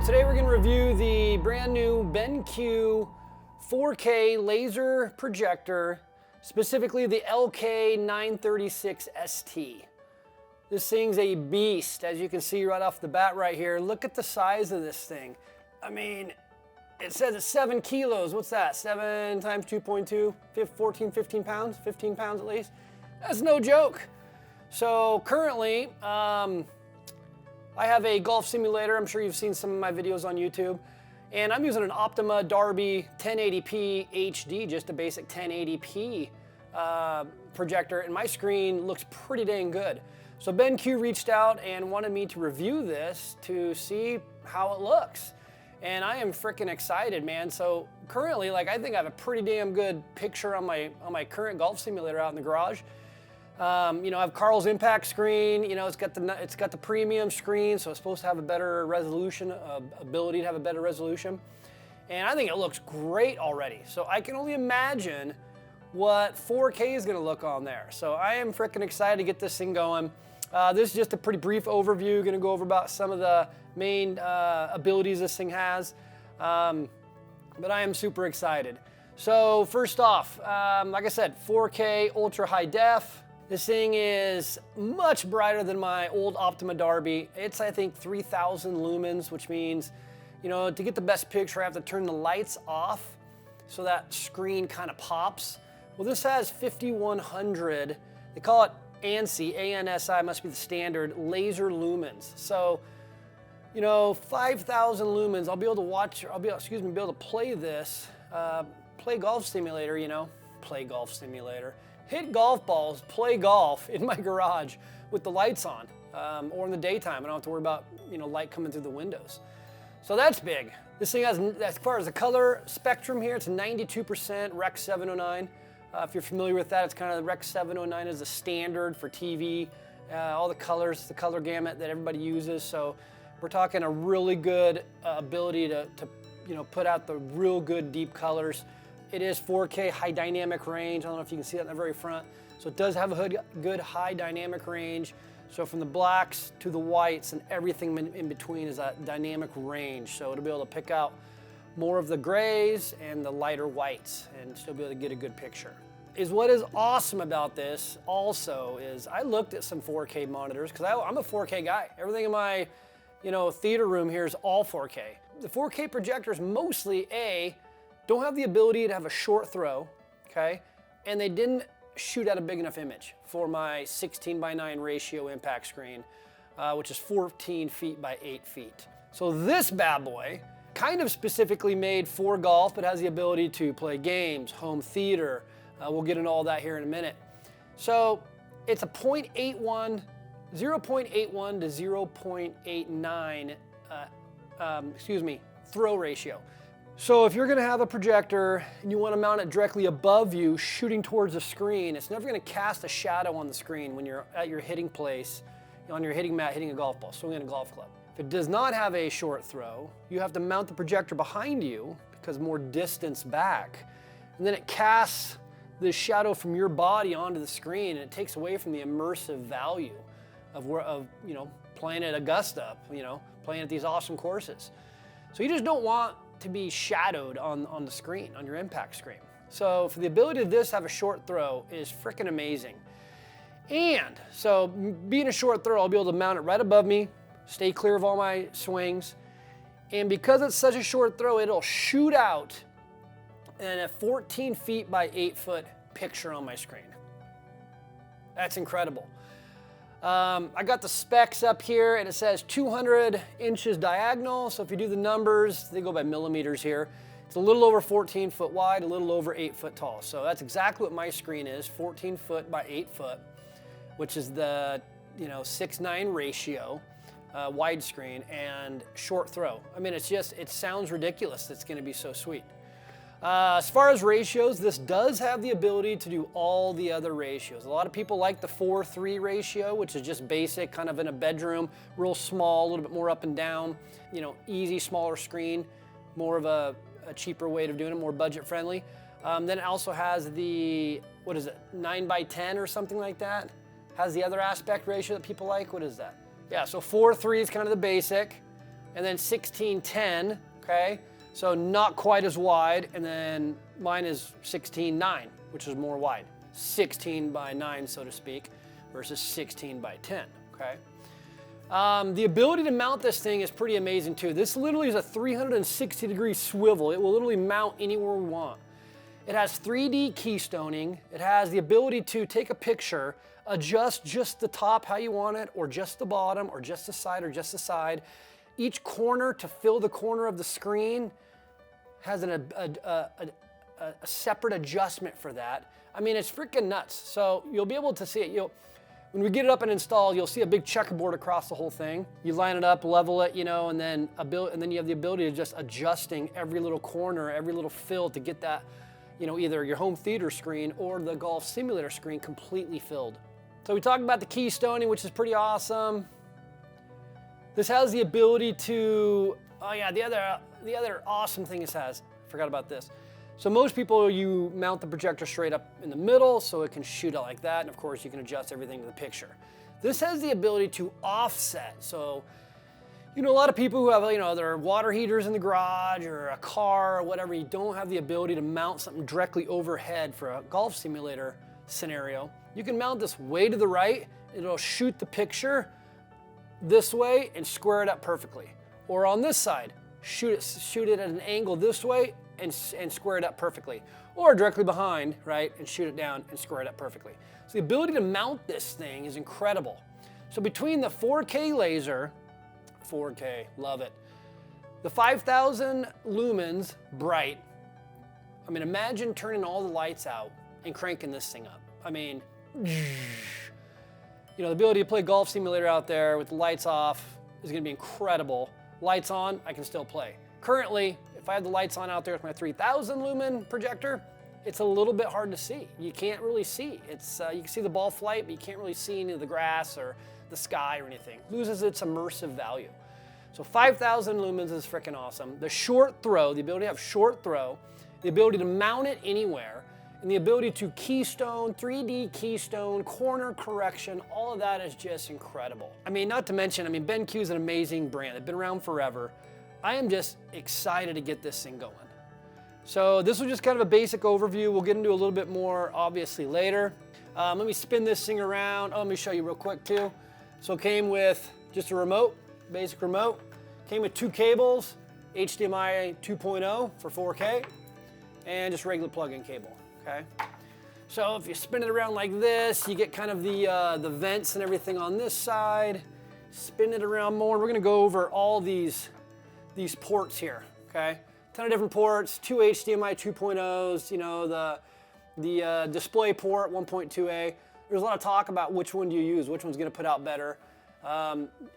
Today we're going to review the brand new BenQ 4K laser projector, specifically the LK936ST. This thing's a beast, as you can see right off the bat right here. Look at the size of this thing. I mean, it says it's 7 kilos. What's that? 7 times 2.2? 14, 15 pounds? 15 pounds at least? That's no joke. So currently, I have a golf simulator. I'm sure you've seen some of my videos on YouTube. And I'm using an Optima Darby 1080p HD, just a basic 1080p projector, and my screen looks pretty dang good. So BenQ reached out and wanted me to review this to see how it looks. And I am freaking excited, man. So currently, like, I think I have a pretty damn good picture on my current golf simulator out in the garage. You know, I have Carl's impact screen. You know, it's got the premium screen, so it's supposed to have a better resolution, ability to have a better resolution. And I think it looks great already. So I can only imagine what 4K is going to look on there. So I am freaking excited to get this thing going. This is just a pretty brief overview. Going to go over about some of the main abilities this thing has. But I am super excited. So first off, like I said, 4K ultra high def. This thing is much brighter than my old Optima Darby. It's, I think, 3,000 lumens, which means, you know, to get the best picture, I have to turn the lights off so that screen kind of pops. Well, this has 5,100. They call it ANSI, A-N-S-I, must be the standard, laser lumens. So, you know, 5,000 lumens, I'll be able to watch, be able to play this, play golf simulator, you know, play golf simulator. Hit golf balls, play golf in my garage with the lights on, or in the daytime. I don't have to worry about, you know, light coming through the windows. So that's big. This thing has, as far as the color spectrum here, it's 92% Rec 709. If you're familiar with that, it's kind of the Rec 709 is the standard for TV. All the colors, the color gamut that everybody uses. So we're talking a really good ability to you know, put out the real good deep colors. It is 4K high dynamic range. I don't know if you can see that in the very front. So it does have a good high dynamic range. So from the blacks to the whites and everything in between is a dynamic range. So it'll be able to pick out more of the grays and the lighter whites and still be able to get a good picture. What is awesome about this also is I looked at some 4K monitors because I'm a 4K guy. Everything in my, you know, theater room here is all 4K. The 4K projectors mostly don't have the ability to have a short throw, okay? And they didn't shoot at a big enough image for my 16:9 ratio impact screen, which is 14 feet by 8 feet. So this bad boy, kind of specifically made for golf, but has the ability to play games, home theater. We'll get into all that here in a minute. So it's a 0.81 to 0.89, throw ratio. So if you're going to have a projector and you want to mount it directly above you, shooting towards the screen, it's never going to cast a shadow on the screen when you're at your hitting place, on your hitting mat, hitting a golf ball, swinging a golf club. If it does not have a short throw, you have to mount the projector behind you because more distance back, and then it casts the shadow from your body onto the screen, and it takes away from the immersive value of you know, playing at Augusta, you know, playing at these awesome courses. So you just don't want to be shadowed on the screen, on your impact screen. So for the ability of this to have a short throw is freaking amazing. And so being a short throw, I'll be able to mount it right above me, stay clear of all my swings. And because it's such a short throw, it'll shoot out in a 14 feet by 8 foot picture on my screen. That's incredible. I got the specs up here, and it says 200 inches diagonal. So if you do the numbers, they go by millimeters here. It's a little over 14 foot wide, a little over 8 foot tall. So that's exactly what my screen is, 14 foot by 8 foot, which is the, you know, 6:9 ratio, widescreen and short throw. I mean, it's just, it sounds ridiculous. It's going to be so sweet. As far as ratios, this does have the ability to do all the other ratios. A lot of people like the 4:3 ratio, which is just basic, kind of in a bedroom, real small, a little bit more up and down, you know, easy, smaller screen, more of a cheaper way of doing it, more budget friendly. Then it also has the, what is it, 9:10 or something like that. Has the other aspect ratio that people like. What is that? Yeah, so 4:3 is kind of the basic. and then 1610, okay? So not quite as wide, and then mine is 16.9, which is more wide. 16 by 9, so to speak, versus 16 by 10, okay? The ability to mount this thing is pretty amazing too. This literally is a 360-degree swivel. It will literally mount anywhere we want. It has 3D keystoning. It has the ability to take a picture, adjust just the top how you want it, or just the bottom, or just the side, or just the side. Each corner to fill the corner of the screen has a separate adjustment for that. I mean, it's freaking nuts. So you'll be able to see it. When we get it up and installed, you'll see a big checkerboard across the whole thing. You line it up, level it, you know, and then you have the ability of just adjusting every little corner, every little fill to get that, you know, either your home theater screen or the golf simulator screen completely filled. So we talked about the keystoning, which is pretty awesome. This has the ability to, oh yeah, the other awesome thing this has, I forgot about this. So most people, you mount the projector straight up in the middle so it can shoot out like that, and of course you can adjust everything to the picture. This has the ability to offset. So, you know, a lot of people who have, you know, their water heaters in the garage or a car or whatever, you don't have the ability to mount something directly overhead for a golf simulator scenario. You can mount this way to the right, it'll shoot the picture this way and square it up perfectly. Or on this side, shoot it at an angle this way and square it up perfectly. Or directly behind, right, and shoot it down and square it up perfectly. So the ability to mount this thing is incredible. So between the 4K laser, 4K, love it, the 5,000 lumens bright, I mean, imagine turning all the lights out and cranking this thing up. I mean, you know, the ability to play golf simulator out there with the lights off is gonna be incredible. Lights on, I can still play. Currently, if I have the lights on out there with my 3,000 lumen projector, it's a little bit hard to see. You can't really see. It's you can see the ball flight, but you can't really see any of the grass or the sky or anything. Loses its immersive value. So 5,000 lumens is freaking awesome. The short throw, the ability to have short throw, the ability to mount it anywhere, and the ability to keystone, 3D keystone, corner correction, all of that is just incredible. I mean, not to mention, I mean, BenQ is an amazing brand. They've been around forever. I am just excited to get this thing going. So this was just kind of a basic overview. We'll get into a little bit more obviously later. Let me spin this thing around. Oh, let me show you real quick too. So it came with just a remote, basic remote. Came with 2 cables, HDMI 2.0 for 4K, and just regular plug-in cable, okay? So if you spin it around like this, you get kind of the vents and everything on this side. Spin it around more. We're gonna go over all these ports here, okay? Ton of different ports, 2 HDMI 2.0s, you know, the display port 1.2A. There's a lot of talk about which one do you use, which one's gonna put out better.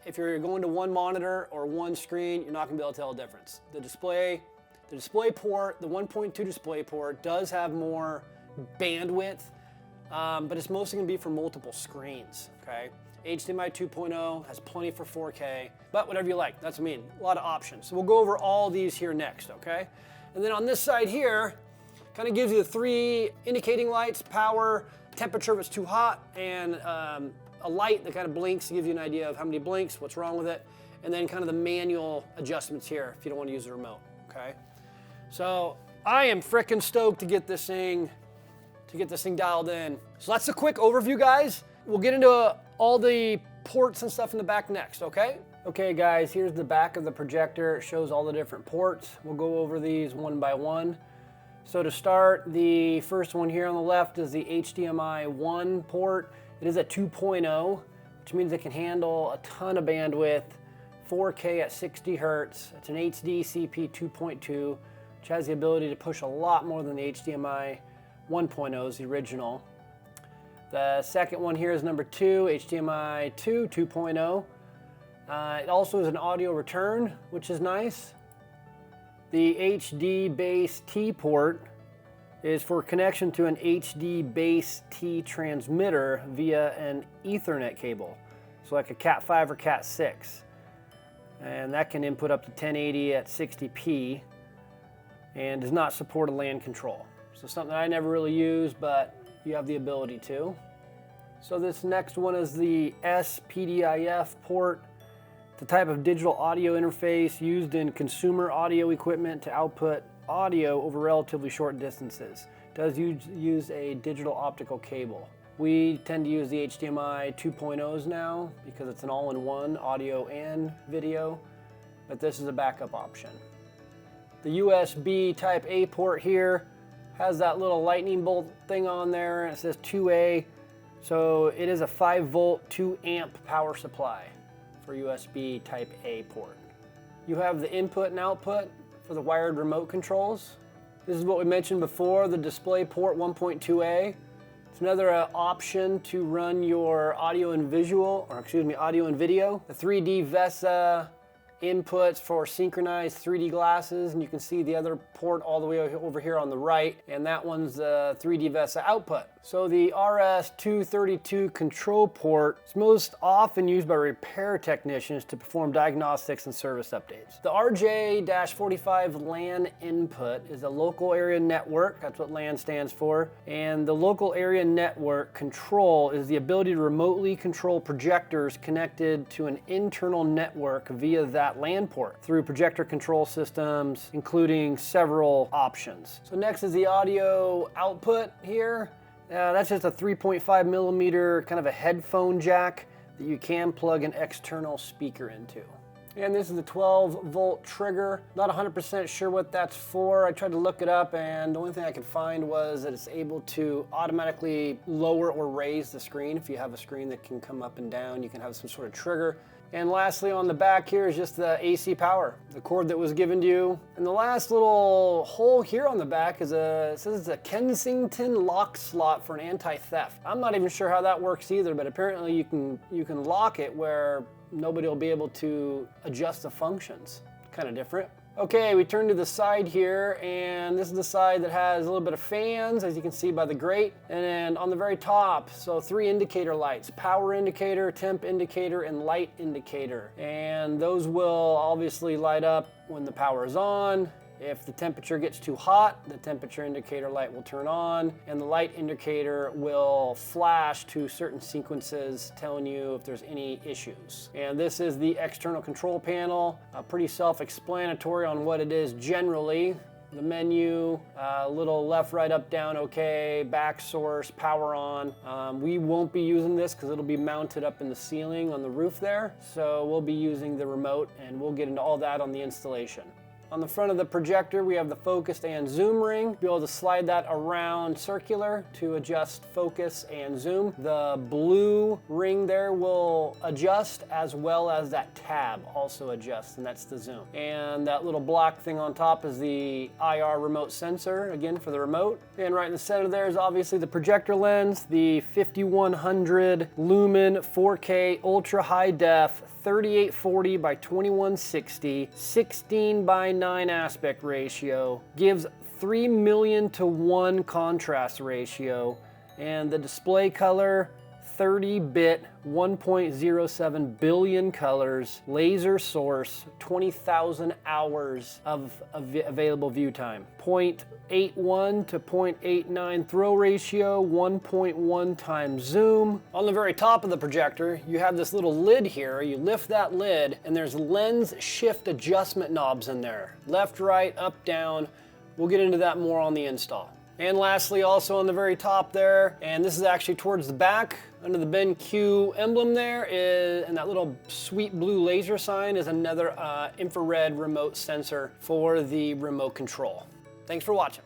If you're going to one monitor or one screen, you're not gonna be able to tell the difference. The display port, the 1.2 display port does have more bandwidth, but it's mostly gonna be for multiple screens, okay? HDMI 2.0 has plenty for 4K, but whatever you like, that's what I mean, a lot of options. So we'll go over all these here next, okay? And then on this side here, kind of gives you the 3 indicating lights, power, temperature if it's too hot, and a light that kind of blinks to give you an idea of how many blinks, what's wrong with it, and then kind of the manual adjustments here if you don't want to use the remote, okay? So I am frickin' stoked to get this thing dialed in. So that's a quick overview, guys. We'll get into all the ports and stuff in the back next, okay? Okay guys, here's the back of the projector. It shows all the different ports. We'll go over these one by one. So to start, the first one here on the left is the HDMI 1 port. It is a 2.0, which means it can handle a ton of bandwidth, 4K at 60 Hertz. It's an HD CP 2.2, which has the ability to push a lot more than the HDMI 1.0s, the original. The second one here is number 2, HDMI 2.0. It also is an audio return, which is nice. The HD base T port is for connection to an HD base T transmitter via an Ethernet cable. So like a Cat 5 or Cat 6. And that can input up to 1080 at 60p and does not support a LAN control. So something I never really use, but you have the ability to. So this next one is the SPDIF port. The type of digital audio interface used in consumer audio equipment to output audio over relatively short distances. It does use a digital optical cable. We tend to use the HDMI 2.0s now because it's an all-in-one audio and video, but this is a backup option. The USB Type A port here has that little lightning bolt thing on there, and it says 2A. So it is a 5-volt, 2-amp power supply for USB Type A port. You have the input and output for the wired remote controls. This is what we mentioned before, the display port 1.2A. It's another option to run your audio and video. The 3D VESA inputs for synchronized 3D glasses, and you can see the other port all the way over here on the right, and that one's the 3D VESA output. So the RS-232 control port is most often used by repair technicians to perform diagnostics and service updates. The RJ-45 LAN input is a local area network, that's what LAN stands for, and the local area network control is the ability to remotely control projectors connected to an internal network via that LAN port through projector control systems, including several options. So next is the audio output here. That's just a 3.5 millimeter kind of a headphone jack that you can plug an external speaker into. And this is the 12-volt trigger. Not 100% sure what that's for. I tried to look it up, and the only thing I could find was that it's able to automatically lower or raise the screen. If you have a screen that can come up and down, you can have some sort of trigger. And lastly, on the back here is just the AC power, the cord that was given to you. And the last little hole here on the back is it says it's a Kensington lock slot for an anti-theft. I'm not even sure how that works either, but apparently you can lock it where nobody will be able to adjust the functions. Kind of different. Okay, we turn to the side here, and this is the side that has a little bit of fans, as you can see by the grate. And then on the very top, so 3 indicator lights: power indicator, temp indicator, and light indicator. And those will obviously light up when the power is on. If the temperature gets too hot, the temperature indicator light will turn on, and the light indicator will flash to certain sequences telling you if there's any issues. And this is the external control panel, pretty self-explanatory on what it is generally. The menu, little left, right, up, down, okay, back source, power on. We won't be using this because it'll be mounted up in the ceiling on the roof there. So we'll be using the remote, and we'll get into all that on the installation. On the front of the projector, we have the focus and zoom ring. Be able to slide that around circular to adjust focus and zoom. The blue ring there will adjust, as well as that tab also adjusts, and that's the zoom. And that little black thing on top is the IR remote sensor, again for the remote. And right in the center there is obviously the projector lens, the 5100 lumen 4K ultra high def 3840 by 2160, 16 by 9 aspect ratio, gives 3 million to 1 contrast ratio, and the display color 30-bit, 1.07 billion colors, laser source, 20,000 hours of available view time. 0.81 to 0.89 throw ratio, 1.1 times zoom. On the very top of the projector, you have this little lid here. You lift that lid, and there's lens shift adjustment knobs in there. Left, right, up, down. We'll get into that more on the install. And lastly, also on the very top there, and this is actually towards the back, under the BenQ emblem there, and that little sweet blue laser sign is another infrared remote sensor for the remote control. Thanks for watching.